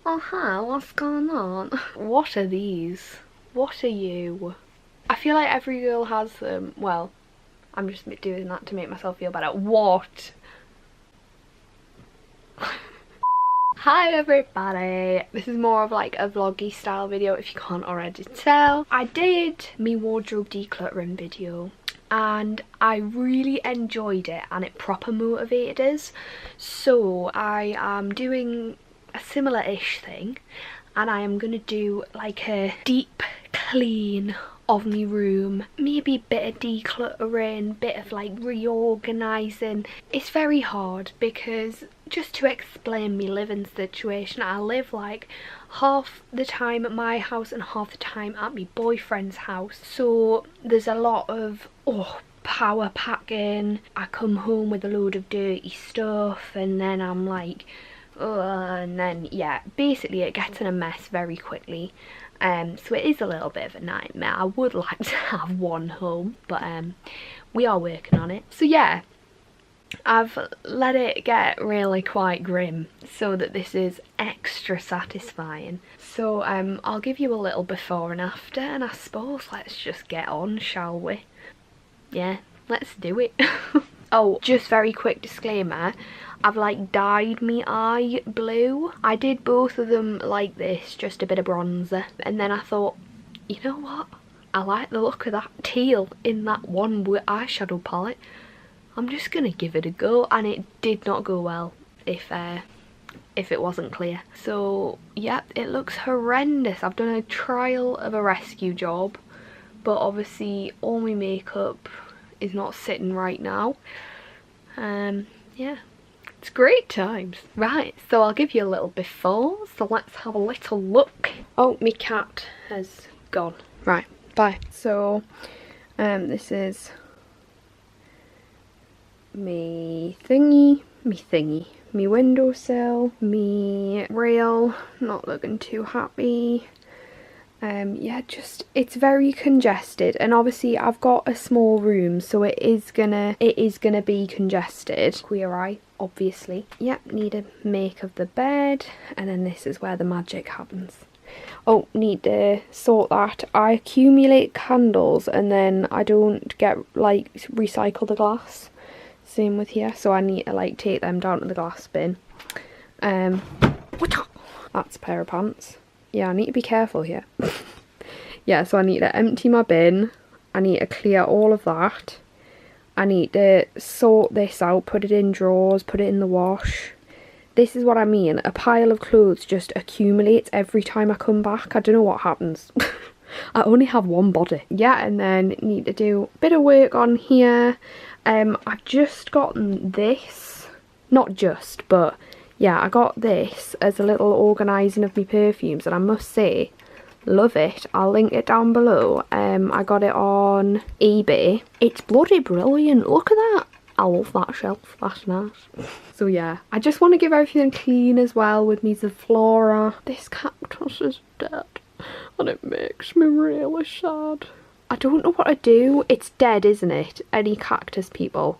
Oh hi, what's going on? What are these? What are you? I feel like every girl has them. Well, I'm just doing that to make myself feel better. What? Hi everybody! This is more of like a vloggy style video if you can't already tell. I did me wardrobe decluttering video and I really enjoyed it and it proper motivated us. So I am doing a similar-ish thing and I am gonna do like a deep clean of my room, maybe a bit of decluttering, bit of like reorganising. It's very hard because, just to explain my living situation, I live like half the time at my house and half the time at my boyfriend's house, so there's a lot of power packing. I come home with a load of dirty stuff and then I'm like and then yeah, basically it gets in a mess very quickly. So it is a little bit of a nightmare. I would like to have one home, but we are working on it. So yeah, I've let it get really quite grim so that this is extra satisfying. So I'll give you a little before and after, and I suppose let's just get on, shall we? Yeah, let's do it. Oh, just very quick disclaimer, I've like dyed me eye blue. I did both of them like this, just a bit of bronzer, and then I thought, you know what, I like the look of that teal in that one eyeshadow palette. I'm just gonna give it a go, and it did not go well if it wasn't clear. So yeah, it looks horrendous. I've done a trial of a rescue job, but obviously all my makeup is not sitting right now. Yeah, it's great times. Right, so I'll give you a little before, so let's have a little look. Oh, my cat has gone. Right, bye. So this is me windowsill, me rail, not looking too happy. Yeah, just it's very congested, and obviously I've got a small room, so it is gonna be congested. Queer eye, obviously. Yep, need a make of the bed, and then this is where the magic happens. Oh, need to sort that. I accumulate candles and then I don't get like recycle the glass. Same with here, so I need to like take them down to the glass bin. That's a pair of pants. Yeah, I need to be careful here. Yeah, so I need to empty my bin. I need to clear all of that. I need to sort this out, put it in drawers, put it in the wash. This is what I mean. A pile of clothes just accumulates every time I come back. I don't know what happens. I only have one body. Yeah, and then need to do a bit of work on here. I've just gotten this. Not just, but yeah, I got this as a little organising of my perfumes, and I must say, love it. I'll link it down below. I got it on eBay. It's bloody brilliant. Look at that. I love that shelf. That's nice. So yeah, I just want to give everything clean as well with me Zaflora. This cactus is dead and it makes me really sad. I don't know what to do. It's dead, isn't it? Any cactus people,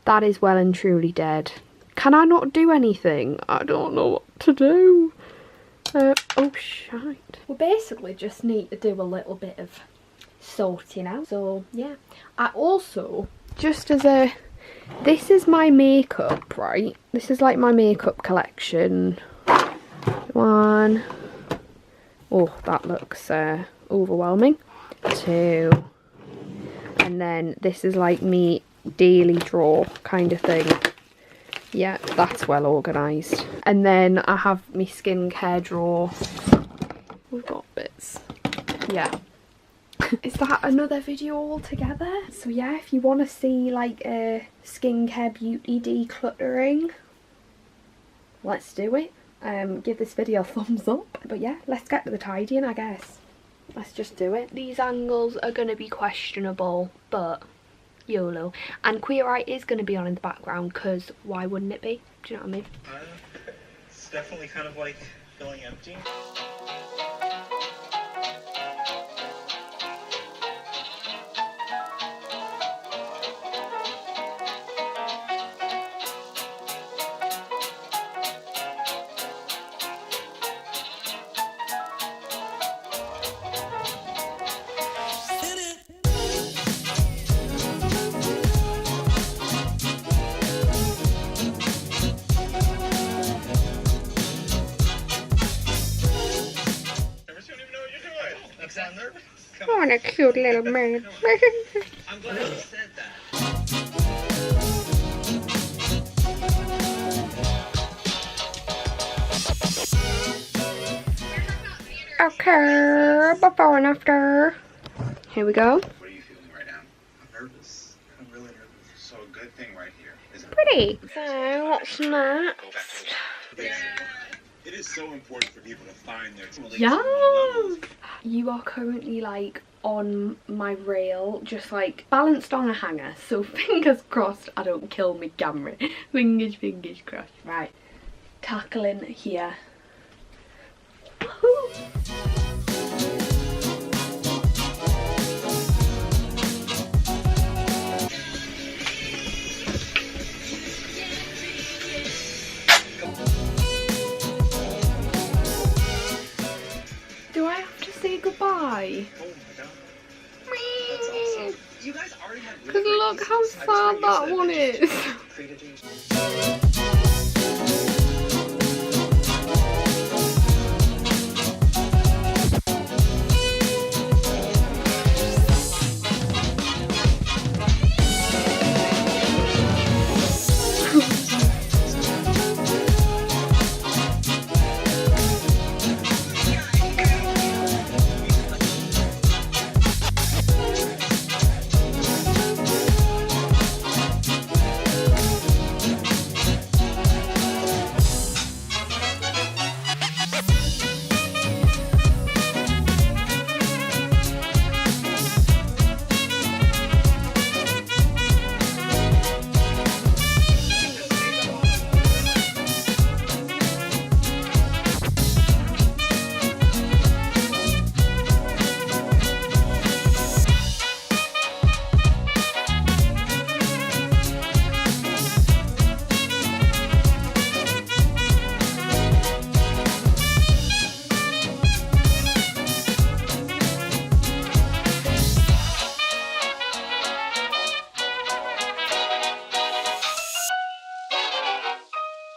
that is well and truly dead. Can I not do anything? I don't know what to do. Oh shite. We basically just need to do a little bit of sorting out. So yeah, I also, just as a, this is my makeup, right? This is like my makeup collection. One. Oh, that looks overwhelming. Two. And then this is like me daily drawer kind of thing. Yeah, that's well organised. And then I have my skincare drawer. We've got bits. Yeah. Is that another video altogether? So yeah, if you want to see like a skincare beauty decluttering, let's do it. Give this video a thumbs up. But yeah, let's get to the tidying, I guess. Let's just do it. These angles are going to be questionable, but YOLO. And Queer Eye is going to be on in the background, because why wouldn't it be? Do you know what I mean? It's definitely kind of like feeling empty. sound nervous? Come Oh, on. a cute little man. I'm glad you said that. Okay, before and after. Here we go. What are you feeling right now? I'm nervous. I'm really nervous. So a good thing right here, isn't it? Pretty. So, what's next? It is so important for people to find their true Yes! You are currently like on my rail, just like balanced on a hanger. So fingers crossed I don't kill my camera. Fingers crossed. Right. Tackling here. Woohoo! Do I have to say goodbye? Oh my god. That's awesome. You guys already have really Because great look how pieces. I just sad got that used to one it. is. Created dreams.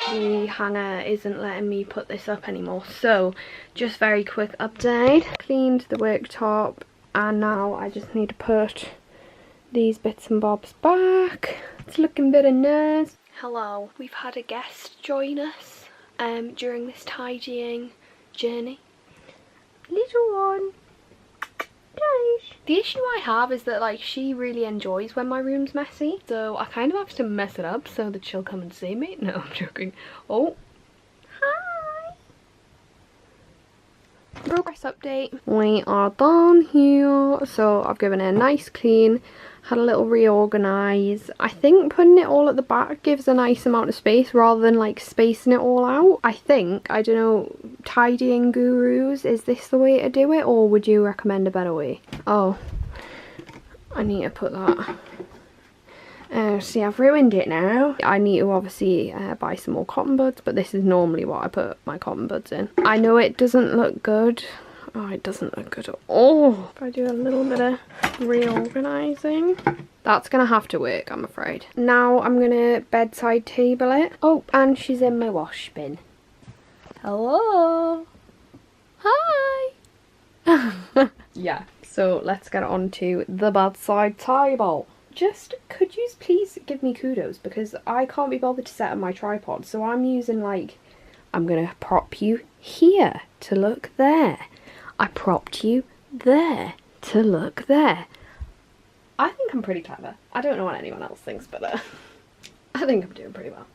The hanger isn't letting me put this up anymore, so just very quick update. Cleaned the worktop and now I just need to put these bits and bobs back. It's looking very nice. Hello, we've had a guest join us during this tidying journey. Little one. Guys. The issue I have is that like she really enjoys when my room's messy, so I kind of have to mess it up so that she'll come and see me. No, I'm joking. Oh, hi. Progress update. We are done here, so I've given it a nice clean, had a little reorganise. I think putting it all at the back gives a nice amount of space rather than like spacing it all out. I think, I don't know, tidying gurus, is this the way to do it, or would you recommend a better way? Oh, I need to put that. See, I've ruined it now. I need to obviously buy some more cotton buds, but this is normally what I put my cotton buds in. I know it doesn't look good. Oh, it doesn't look good at all. If I do a little bit of reorganising, that's gonna have to work, I'm afraid. Now I'm gonna bedside table it. Oh, and she's in my wash bin. Hello. Hi. Yeah, so let's get on to the bedside table. Just, could you please give me kudos, because I can't be bothered to set up my tripod, so I'm using like, I'm gonna prop you here to look there. I propped you there to look there. I think I'm pretty clever. I don't know what anyone else thinks, but I think I'm doing pretty well.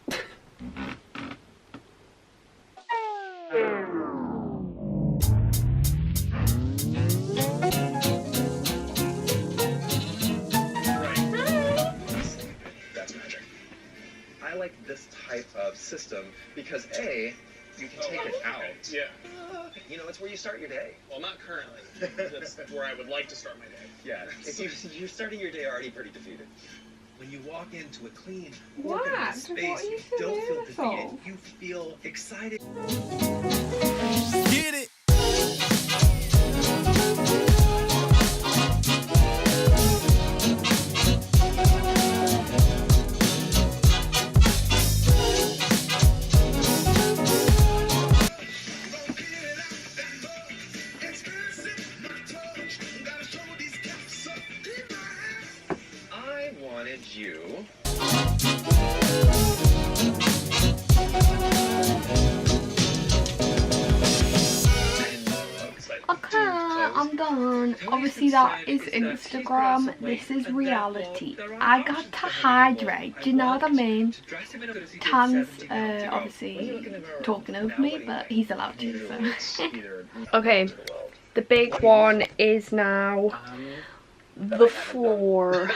That's magic. I like this type of system because A, you can take it out. Yeah. You know, it's where you start your day. Well, not currently. That's where I would like to start my day. Yeah. If you're starting your day already pretty defeated. When you walk into a clean, What? organized What space, are you you so don't feel beautiful? defeated. You feel excited. Get it. obviously that is Instagram, this is reality. I got to hydrate, do you know what I mean? Tan's obviously talking over me, but he's allowed to, so. Okay, the big one is now the floor.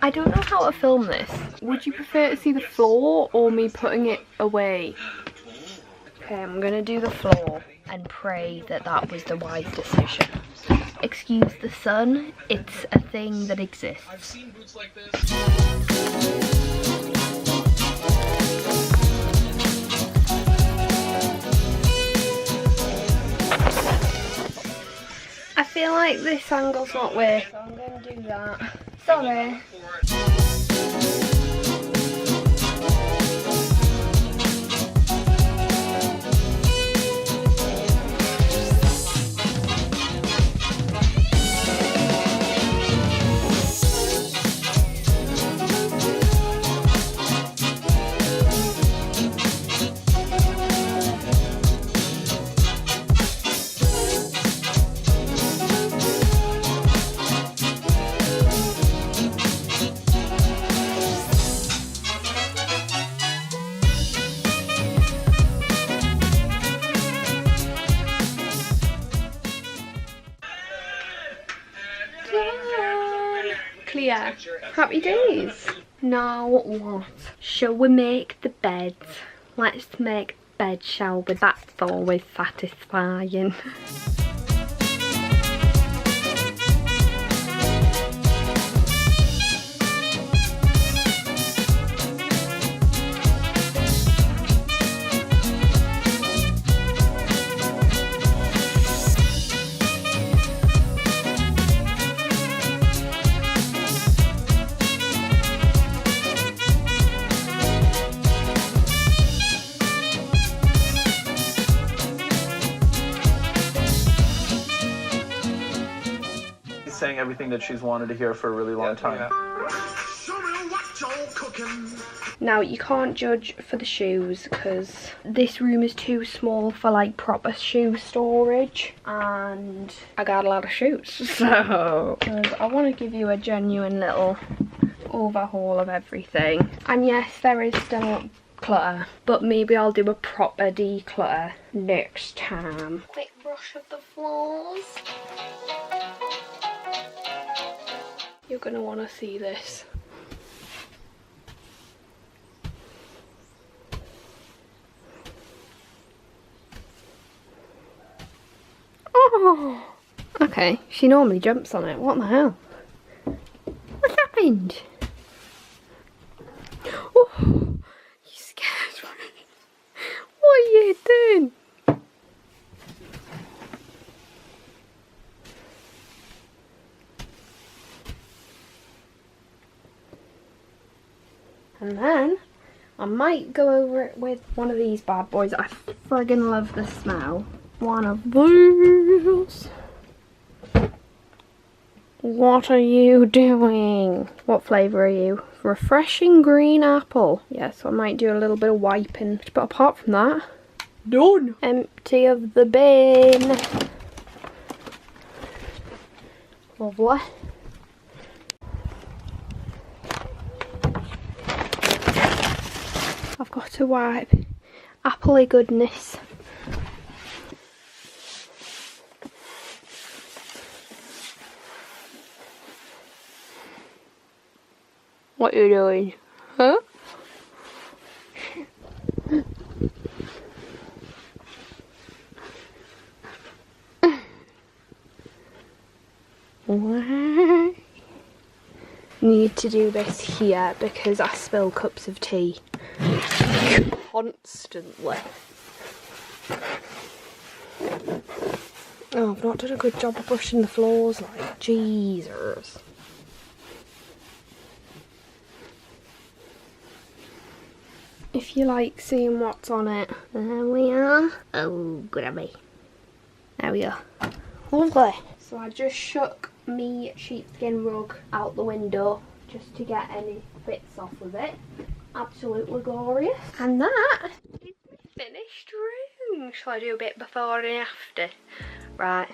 I don't know how to film this. Would you prefer to see the floor or me putting it away? Okay, I'm gonna do the floor and pray that that was the wise decision. Excuse the sun, it's a thing that exists. I've seen boots like this. I feel like this angle's not working, so I'm going to do that. Sorry. Clear. Happy days. Now what? Shall we make the beds? Let's make bed, shall we? That's always satisfying. Saying everything that she's wanted to hear for a really long time. Now you can't judge for the shoes because this room is too small for like proper shoe storage, and I got a lot of shoes, so I want to give you a genuine little overhaul of everything. And yes, there is still clutter, but maybe I'll do a proper declutter next time. Quick brush of the floors. You're gonna want to see this. Oh, okay. She normally jumps on it. What the hell? What's happened? Oh, you scared me. What are you doing? And then I might go over it with one of these bad boys. I friggin' love the smell. One of these. What are you doing? What flavour are you? Refreshing green apple. Yeah, so I might do a little bit of wiping. But apart from that, done. Empty of the bin. Lovely. I've got to wipe. Appley goodness. What are you doing? Huh? What? Need to do this here because I spill cups of tea constantly. Oh, I've not done a good job of brushing the floors, like, Jesus. If you like seeing what's on it, there we are. Oh, grabby. There we are. Lovely. So I just shook me sheepskin rug out the window just to get any bits off of it. Absolutely glorious. And that is my finished room. Shall I do a bit before and after? Right.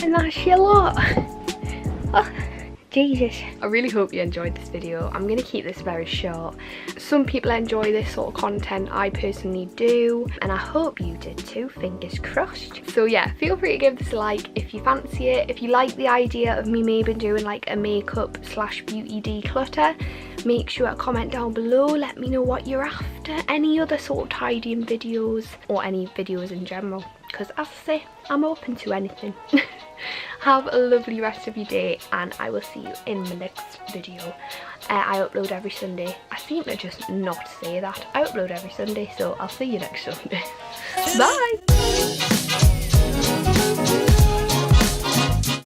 And that's your lot. Oh, Jesus. I really hope you enjoyed this video. I'm going to keep this very short. Some people enjoy this sort of content, I personally do, and I hope you did too, fingers crossed. So yeah, feel free to give this a like if you fancy it. If you like the idea of me maybe doing like a makeup / beauty declutter, make sure to comment down below, let me know what you're after, any other sort of tidying videos, or any videos in general, because as I say, I'm open to anything. Have a lovely rest of your day, and I will see you in the next video. I upload every Sunday. I seem to just not say that. I upload every Sunday, so I'll see you next Sunday. Bye!